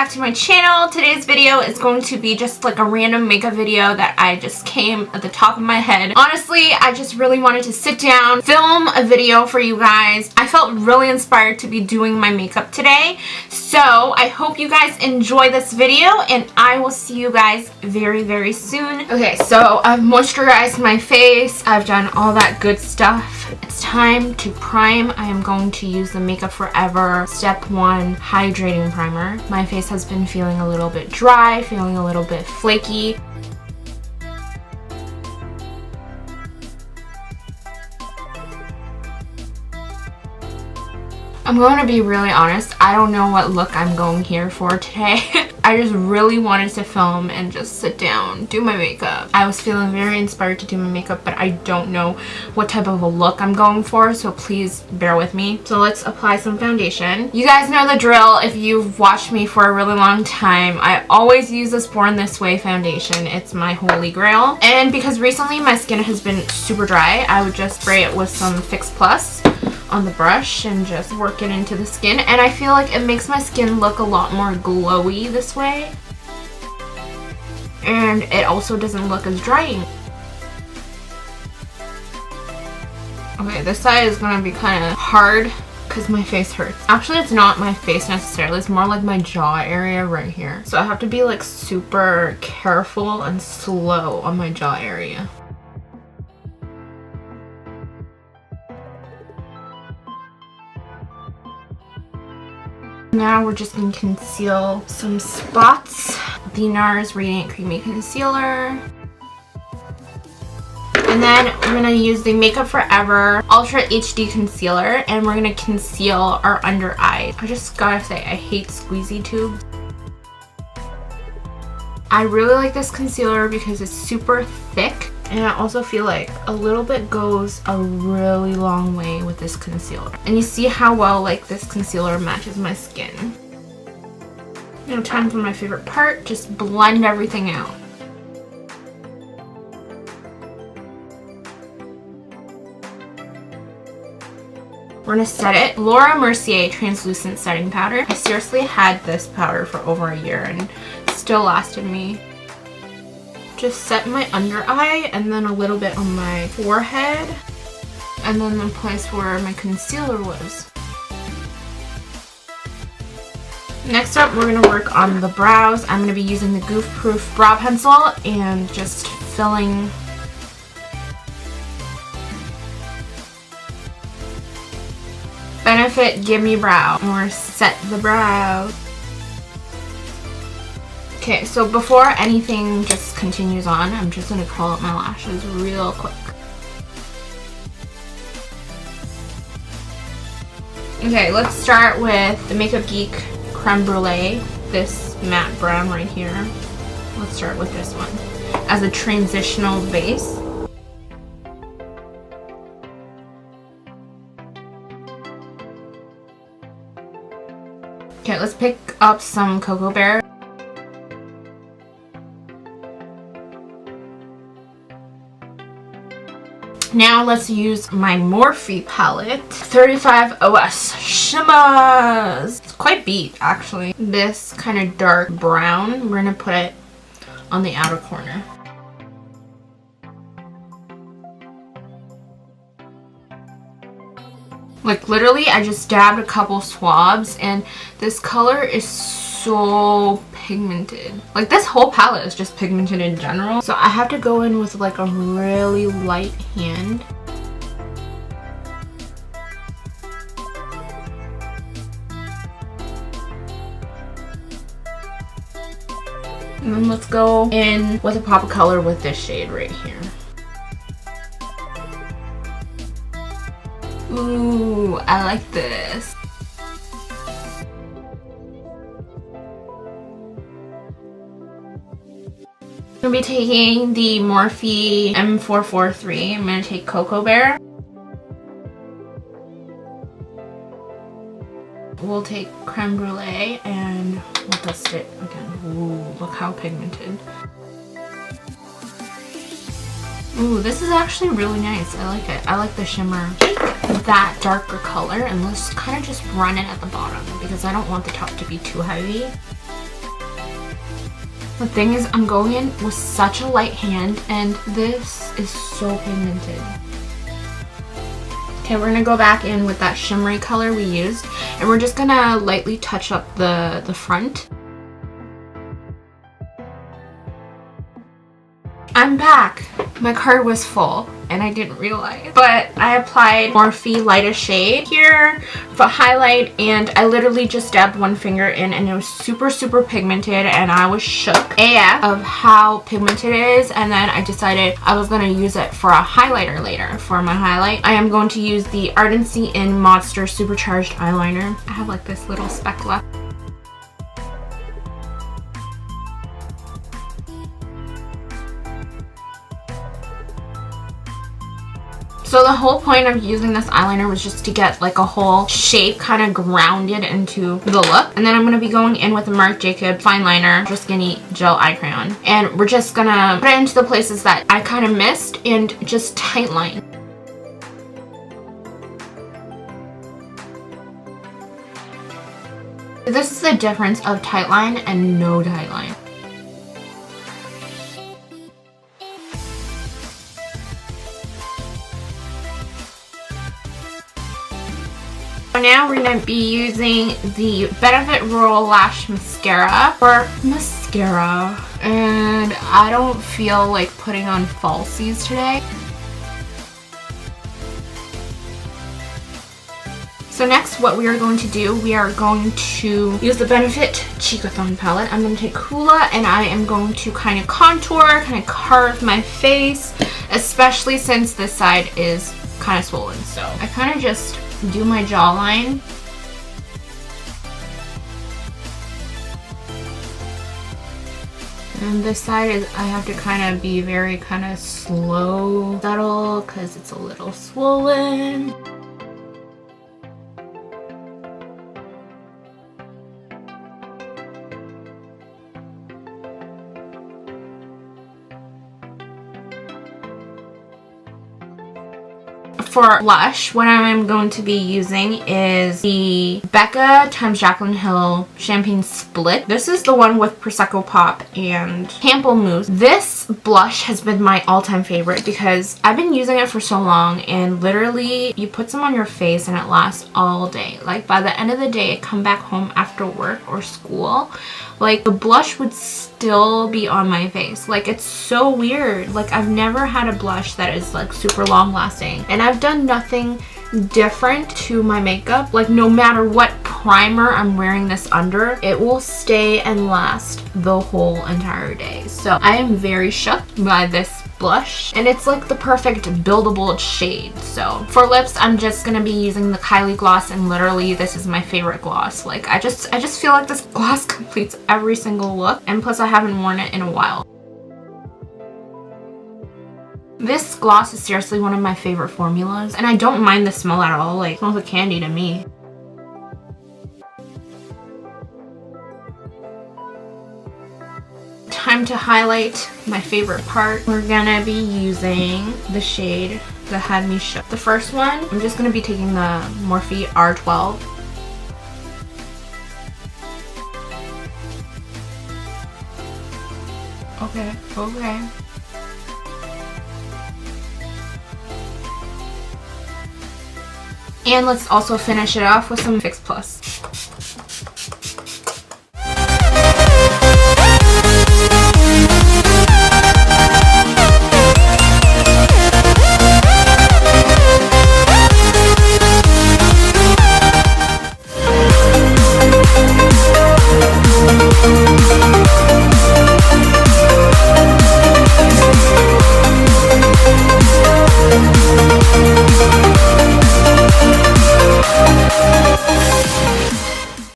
back to my channel. Today's video is going to be just like a random makeup video that I just came at the top of my head. Honestly, I just really wanted to sit down, film a video for you guys. I felt really inspired to be doing my makeup today. So I hope you guys enjoy this video and I will see you guys very, very soon. Okay, so I've moisturized my face. I've done all that good stuff. It's time to prime. I am going to use the Makeup Forever Step 1 Hydrating Primer. My face has been feeling a little bit dry, feeling a little bit flaky. I'm going to be really honest, I don't know what look I'm going here for today. I just really wanted to film and just sit down, do my makeup. I was feeling very inspired to do my makeup, but I don't know what type of a look I'm going for, so please bear with me. So let's apply some foundation. You guys know the drill if you've watched me for a really long time. I always use this Born This Way foundation. It's my holy grail. And because recently my skin has been super dry, I would just spray it with some Fix Plus on the brush and just work it into the skin, and I feel like it makes my skin look a lot more glowy this way, and it also doesn't look as drying. Okay, this side is gonna be kind of hard because my face hurts. Actually, it's not my face necessarily, it's more like my jaw area right here, so I have to be like super careful and slow on my jaw area. Now we're just going to conceal some spots. The Nars Radiant Creamy Concealer. And then we're going to use the Makeup Forever Ultra HD Concealer, and we're going to conceal our under eye. I just gotta say, I hate squeezy tubes. I really like this concealer because it's super thick, and I also feel like a little bit goes a really long way with this concealer. And you see how well like this concealer matches my skin. Now time for my favorite part, just blend everything out. We're gonna set it. Laura Mercier Translucent Setting Powder. I seriously had this powder for over a year and still lasted me. Just set my under eye and then a little bit on my forehead and then the place where my concealer was. Next up, we're gonna work on the brows. I'm gonna be using the Goof Proof brow pencil and just filling Benefit Gimme Brow, or set the brows. Okay, so before anything just continues on, I'm just gonna curl up my lashes real quick. Okay, let's start with the Makeup Geek Creme Brulee, this matte brown right here. Let's start with this one as a transitional base. Okay, let's pick up some Cocoa Bear. Now let's use my Morphe palette, 35 OS Shimmers. It's quite beat actually. This kind of dark brown, we're gonna put it on the outer corner. Like literally, I just dabbed a couple swabs and this color is so pigmented. Like this whole palette is just pigmented in general. So I have to go in with like a really light hand. And then let's go in with a pop of color with this shade right here. Ooh, I like this. I'm going to be taking the Morphe M443. I'm going to take Cocoa Bear. We'll take Creme Brulee and we'll dust it again. Ooh, look how pigmented. Ooh, this is actually really nice. I like it. I like the shimmer. Take that darker color and let's kind of just run it at the bottom because I don't want the top to be too heavy. The thing is, I'm going in with such a light hand and this is so pigmented. Okay, we're gonna go back in with that shimmery color we used and we're just gonna lightly touch up the front. I'm back. My card was full and I didn't realize, but I applied Morphe lightest shade here for highlight and I literally just dabbed one finger in and it was super pigmented and I was shook AF of how pigmented it is. And then I decided I was going to use it for a highlighter later. For my highlight, I am going to use the Ardency in Modster Supercharged Eyeliner. I have like this little speck left. So the whole point of using this eyeliner was just to get like a whole shape kind of grounded into the look. And then I'm going to be going in with the Marc Fineliner, just skinny gel eye crayon. And we're just going to put it into the places that I kind of missed and just tightline. This is the difference of tightline and no tightline. Now we're going to be using the Benefit Royal Lash Mascara for mascara. And I don't feel like putting on falsies today. So next what we are going to do, we are going to use the Benefit Cheekathon palette. I'm going to take Hoola and I am going to kind of contour, kind of carve my face, especially since this side is kind of swollen. So I kind of just do my jawline. And this side is, I have to kind of be very kind of slow, subtle, because it's a little swollen. For blush, what I'm going to be using is the Becca x Jaclyn Hill Champagne Split. This is the one with Prosecco Pop and Pamplemousse. This blush has been my all-time favorite because I've been using it for so long and literally you put some on your face and it lasts all day. Like by the end of the day, I come back home after work or school, like the blush would still be on my face. Like it's so weird. Like I've never had a blush that is like super long lasting and I've done nothing different to my makeup. Like no matter what primer I'm wearing this under, it will stay and last the whole entire day. So I am very shook by this blush and it's like the perfect buildable shade. So for lips, I'm just gonna be using the Kylie gloss and literally this is my favorite gloss. Like I just feel like this gloss completes every single look and plus I haven't worn it in a while. This gloss is seriously one of my favorite formulas and I don't mind the smell at all. Like it smells like candy to me. Time to highlight my favorite part. We're gonna be using the shade that had me shook. The first one, I'm just gonna be taking the Morphe R12. Okay. And let's also finish it off with some Fix Plus.